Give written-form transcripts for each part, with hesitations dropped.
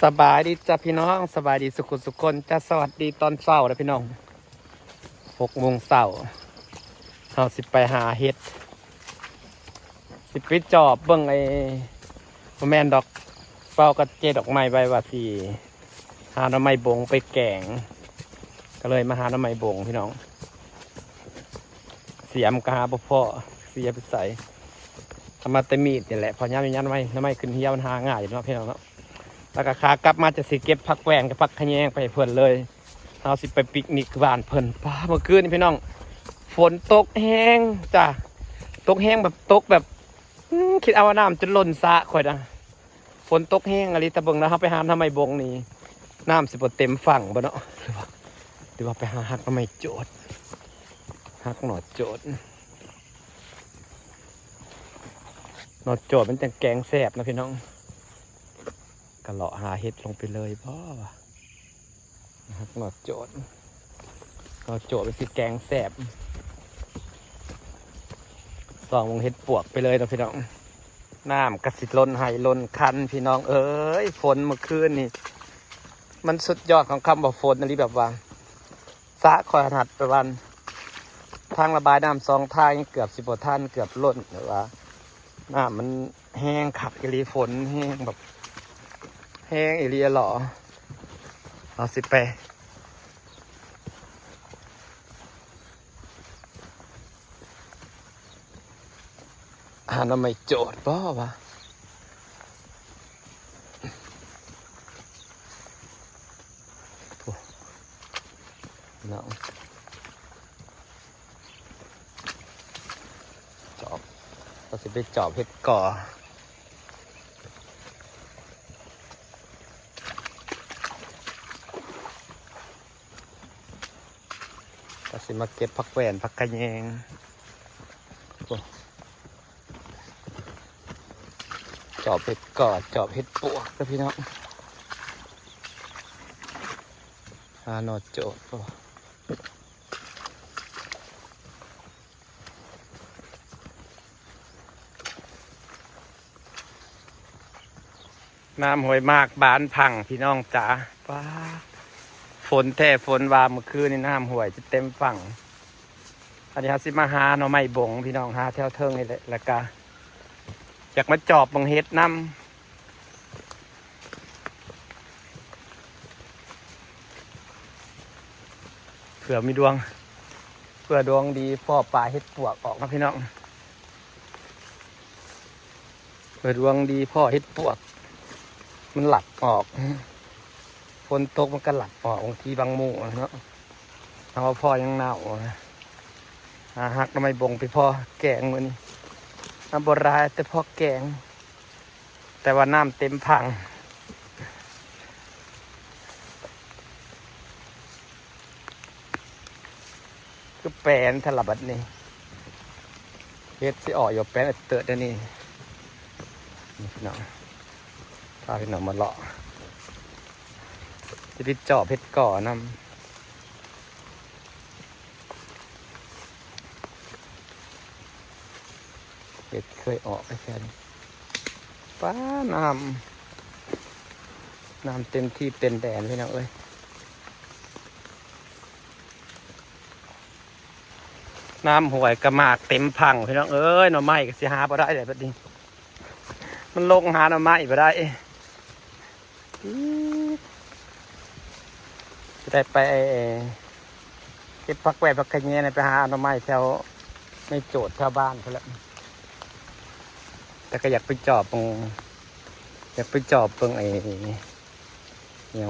สบายดีจ้ะพี่น้องสบายดีสุขคนจะสวัสดีตอนเช้านะพี่น้อง6 โมงเช้าเราสิไปหาเห็ดสิไปจอบเบิ่งบ่แม่นดอกเฝ้ากับเจดอกไม้ใบว่าสิหาหน่อไม้บงไปแกงก็เลยมาหาหน่อไม้บงพี่น้องเสียมก็หาบ่พอเสียไปใส่ทำมาแต่มีดนี่แหละพอย่ำหน่อไม้ขึ้นเหี่ยวมันหาง่ายอยู่เนาะพี่น้องเนาะแล้วก็ขากลับมาจะสิเก็บผักแหวงกับผักขะแยงไปเพิ่นเลยเอาสิไปปิกนิกบ้านเพิ่นป้าเมื่อคืนนี่พี่น้องฝนตกแห้งจ้ะตกแห้งแบบตกแบบคิดเอาว่าน้ำจนล้นสระข่อยนะฝนตกแห้งอะไรตะเบิงแล้วเขาไปหาทำไมบงนี่น้ำสิบเต็มฝั่งบ่เนาะหรือว่าไปหาหักทำไมโจดหักหนอดโจดหนอดโจดมันจะแกงแซ่บนะพี่น้องกะเลาะหาเห็ดลงไปเลยพ่อหักหนอดโจดหนอดโจดเป็นสิแกงแซ่บสองวงเห็ดปวกไปเลยนะพี่น้องน้ำกระสิล้นไห้ล้นคันพี่น้องเอ้ยฝนเมื่อคืนนี่มันสุดยอดของคำว่าฝนนี่แบบว่าสะคอยหัดไปวันทางระบายน้ำ2 ทางเกือบ10 ท่านเกือบล้นแต่ว่าน้ำมันแห้งขับอีรีฝนแห้งแบบแห้งอีรีหล่อเราสิไปหาหน่อไม้โจดป่าววะน้องจอบเราสิไปจอบเห็ดก่อเราสิมาเก็บผักแหวนผักกระแยงจอบเห็ดก่อจอบเห็ดปวกนะพี่น้องหาหนอดโจดป่ะน้ำห้วยมากบานพังพี่น้องจ๋าป้าฝนแท้ฝนวาเมื่อคืนนี่น้ำห้วยจะเต็มฝั่งอันนี้ครับสิมาหาหน่อไม้บงพี่น้องหาแถวเทิงนี่แหละแล้วก็อยากมาจอบบังเฮ็ดน้ำเผื่อมีดวงเผื่อดวงดีพ่อปลาเฮ็ดปวกออกนะพี่น้องเผื่อดวงดีพ่อเฮ็ดปวกมันหลับออกฝนตกมันก็หลับออกบางทีบางหมู่เนาะเอาพ่อยังเน่าหักทำไมบงไปพ่อแกงวันนี้น้ำโบราณแต่พ่อแกงแต่ว่าน้ำเต็มพังก็แปลนถลับบัดนี้เฮ็ดสิออกอยู่แปลนเติร์ดนี่พี่น้องพาพี่น้องมาเลาะจะไปเจาะเพชรก่อนำเห็ดเคยออกไปแค่นี้ป้าน้ำเต็มที่เต็มแดนพี่น้องเอ้ยน้ำห่วยกระมากเต็มพังพี่น้องเอ้ยหน่อไม้ก็สิหาบ่ได้เลยแบบนี้มันลงหาหน่อไม้บ่ได้จะได้ไปเก็บผักแหวนผักกระเนียไปหาหน่อไม้แถวไม่โจทย์แถวบ้านเขาแล้วแต่ก็อยากไปจอบตรงอยากไปจอบตรงเนี่ย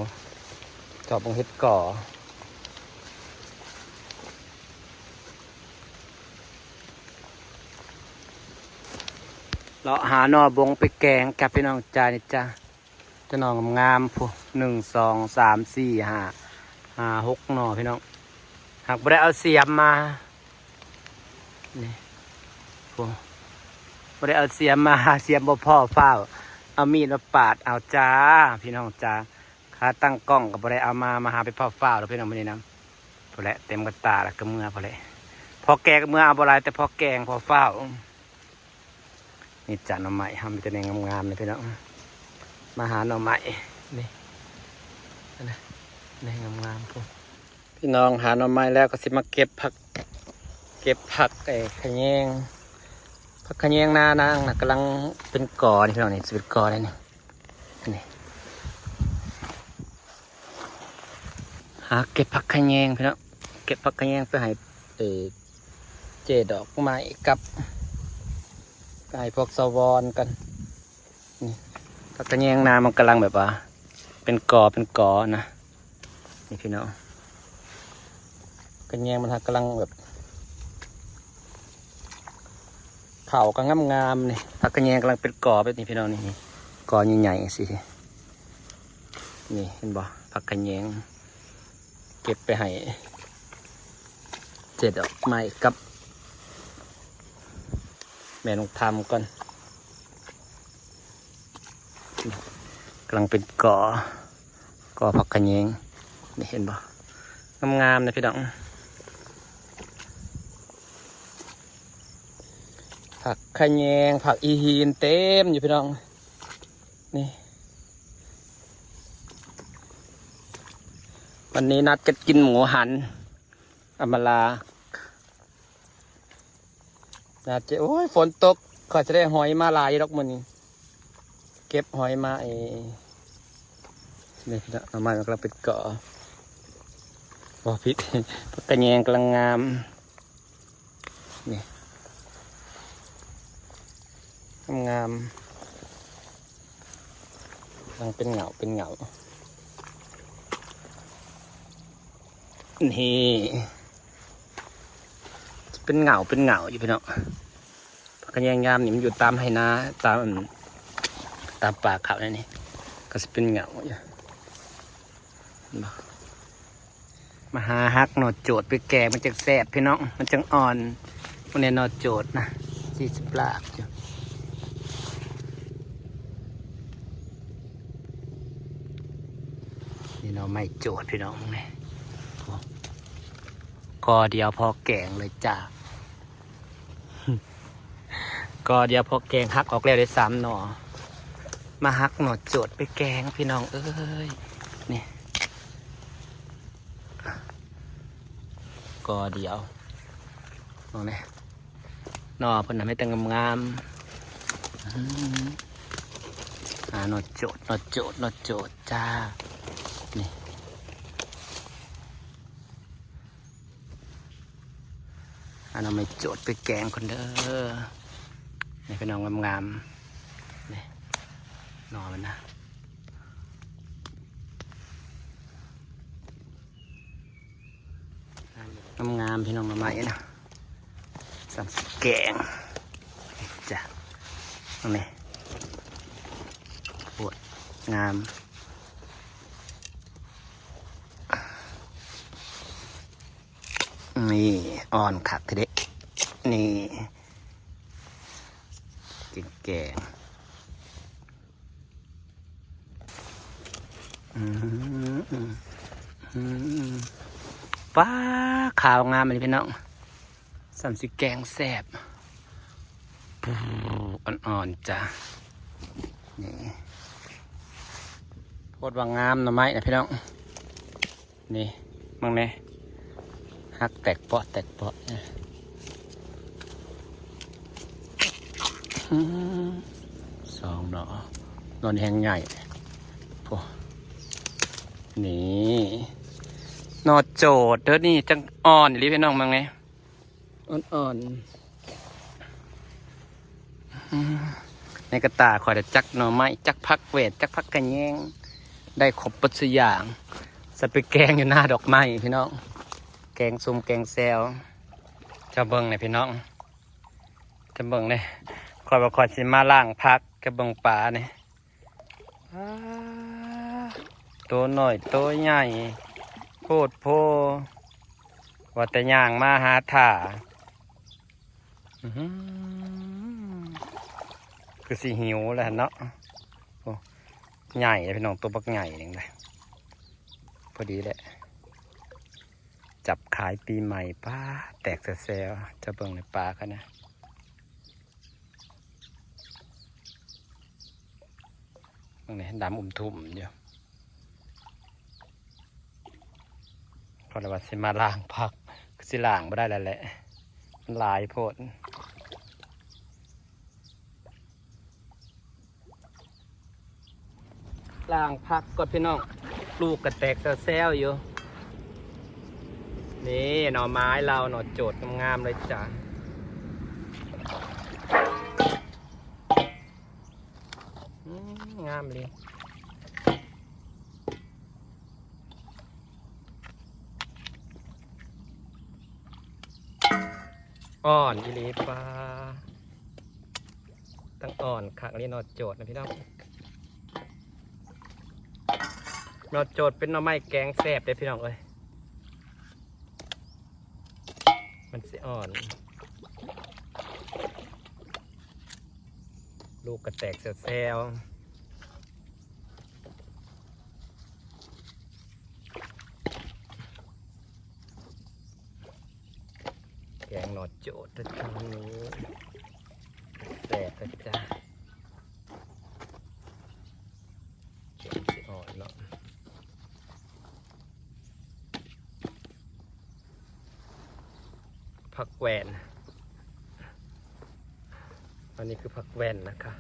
จอบตรงเฮ็ดก่อเราหาหน่อบงไปแกงกับพี่น้องจ่านี่จ้าจะหน่องามๆผู้1 2 3 4 5 6หน่อพี่น้องหากไม่ได้เอาเสียมมานี่ผู้ไม่ได้เอาเสียมมาเสียมบ่พ่อเฝ้าเอามีดมาปาดเอาจ้าพี่น้องจ้าขาตั้งกล้องกับไม่ได้เอามาหาไปพ่อเฝ้าแล้วพี่น้องวันนี้นะพอแล้วเต็มกระตาแล้วก็เมื่อพอแล้วพอแกงเมื่อเอาบ่ไรแต่พอแกงพอเฝ้านี่จ้าหน่อไม้ทำเป็นงามๆเลยพี่น้องมาหาหน่อไม้นี่ ในงามๆพวกพี่น้องหาหน่อไม้แล้วก็สิมาเก็บผักไอ้ขะแยงผักขะแยงนานางนะกำลังเป็นกอนี่พี่น้องนี่จะเป็นกอเลยนี่หาเก็บผักขะแยงพี่น้องเก็บผักขะแยงเพื่อให้เจดอกไม้กับไก่พวกสวอนกันนี่ผักขะแยงนามันกำลังแบบว่าเป็นกอนะนี่พี่น้องขะแยงมันกำลังแบบเผาก็งามๆนี่ผักขะแยงกำลังเป็นกอแบบนี้พี่น้องนี่กอใหญ่ๆสินี่เห็นบ่ผักขะแยงเก็บไปให้เจ็ดดอกไม้กับแม่ลงทำก่อนกำลังเป็นกอผักขะแยงนี่เห็นบ่งามๆนะพี่น้องผักขะแยงผักอีฮีนเต็มอยู่พี่น้องนี่วันนี้นัดกันกินหมูหันอำมาลานัดจะโอ้ยฝนตกก็จะได้หอยมาลายดอกมันนี่เก็บหอยมานี่พี่น้องเอามากำลังเป็นเกาะบ่พิษผักกระแยงกำลังงามนี่งามกำลังเป็นเหงานี่เป็นเหงาอยู่พี่น้องผักกระแยงงามนี่มันอยู่ตามไหนาตามป่าเขาเนี่ยก็จะเป็นเหงาอยู่มาหาฮักหนอดโจดไปแก่มันจะแสบพี่น้องมันจังอ่อนมันเนี่ยหนอดโจดนะ40 ลากอยู่นี่เราไม่โจดพี่น้องเนี่ยกอเดียวพอแกงเลยจ้ากอเดียวพอแกงฮักออกแล้วได้3 หน่อมาฮักหนอดโจดไปแกงพี่น้องเอ้ยนี่กอเดียวมองเนี่ยนอเพิ่นทำให้แต่งงามหนอดโจดจ้านี่เราไม่โจดไปแกงคนเด้อนี่เป็นนองงามๆนี่นอมันนะงามพี่น้องมาใหม่นะสั่งแกงจ้ะตรงนี้ปวดงามนี่อ่อนขักทีเด็ดนี่กินแกงป้าขาวงามเลยพี่น้องสัมสิแกงแซ่บอ่อนๆจ้ะนี่โคตรว่างามหน่อไม้นะพี่น้องนี่มึงเนี่ยฮักแตกเปาะ2 หน่อนอนแห้งใหญ่พวกนี่นอโจดเด้อนี่จังอ่อนหรือพี่น้องมึงเนี่ยอ่อนในกระตาคอยจะจักหน่อไม้จักพักเวทจักพักกระแยงได้ครบปัจจัยอย่างจะไปแกงอยู่หน้าดอกไม้พี่น้องแกงซุ่มแกงแซวจะเบิ่งเนี่ยพี่น้องจะเบิ่งเนี่ยคอยบอกคอยสิมาล่างพักกับเบิ่งป่าเนี่ยตัวหน่อยตัวใหญ่โพดโพว่าแต่ย่างมาหาถ่าคือสิหิวแล้วเนาะใหญ่เลยพี่น้องตัวบักใหญ่เองเลยพอดีแหละจับขายปีใหม่ป้าแตกเซลจะเบิ่งในปลากันนะตรงนี้ดำทุ่มอยู่ พอเราว่าสิมาล้างผักก็สิล้างไม่ได้แล้วแหละมันหลายโพดล้างผักกดพี่น้องลูกกระแตกแซวๆอยู่นี่หน่อไม้เราหน่อโจดงามๆเลยจ้ะงามเลยอ่อนอีหลีปลาตั้งอ่อนขักนี่หน่อโจดนะพี่น้องหน่อโจดเป็นหน่อไม้แกงแซ่บเลยพี่น้องเอ้ยมันสิอ่อนลูกกระแตกแซวแกงหน่อโจดนะจ๊ะนี้แซ่บนะจ๊ะแกงสิอ่อนเนาะผักแหวนอันนี้คือผักแหวนนะคะ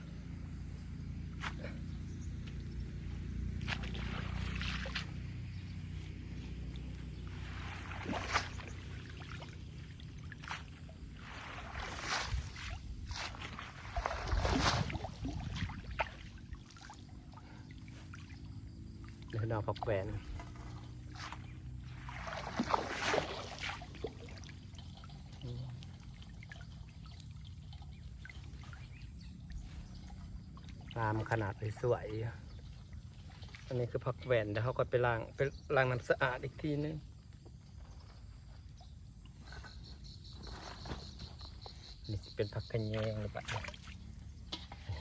เดี๋ยวเราผักแหวนตามขนาดสวยๆอันนี้คือผักแหวนเดี๋ยวเขาก็ไปล้างน้ำสะอาดอีกทีนึงนี่จะเป็นผักกระแยงหรือเปล่า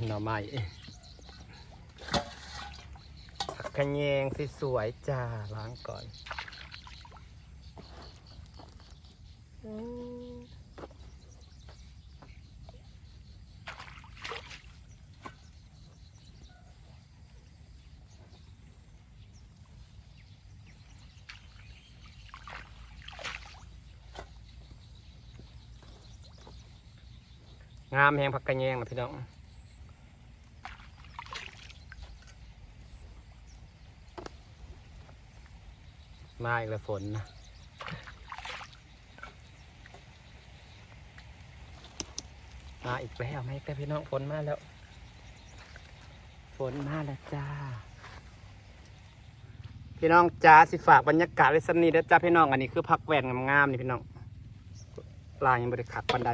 หน่อไม้ผักกระแยงสวยๆจ้าล้างก่อนงามแหงผักกระแยงนะพี่น้องมาอีกแล้วฝนนะมาอีกแล้วไหมแต่พี่น้องฝนมาแล้วฝนมาแล้วจ้าพี่น้องจ้าสิฝากบรรยากาศไว้สักนิดนะจ้าพี่น้องอันนี้คือผักแหวนงามๆนี่พี่น้องล้างยังไม่ได้ขัดปันได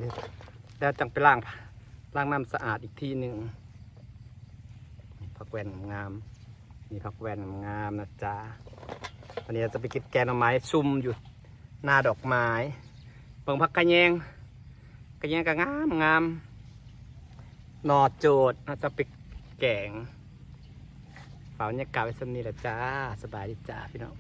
แล้วจังไปล้างน้ำสะอาดอีกทีหนึ่งผักแหวนงามนี่ผักแหวนงามนะจ๊ะวันนี้เราจะไปกินแกงหน่อไม้ซุ่มอยู่หน้าดอกไม้เบิ่งผักกระแยงก็งามหน่อโจดเราจะไปแกงฝากบรรยากาศไว้สักนิดนะจ้าสบายดีจ้าพี่น้อง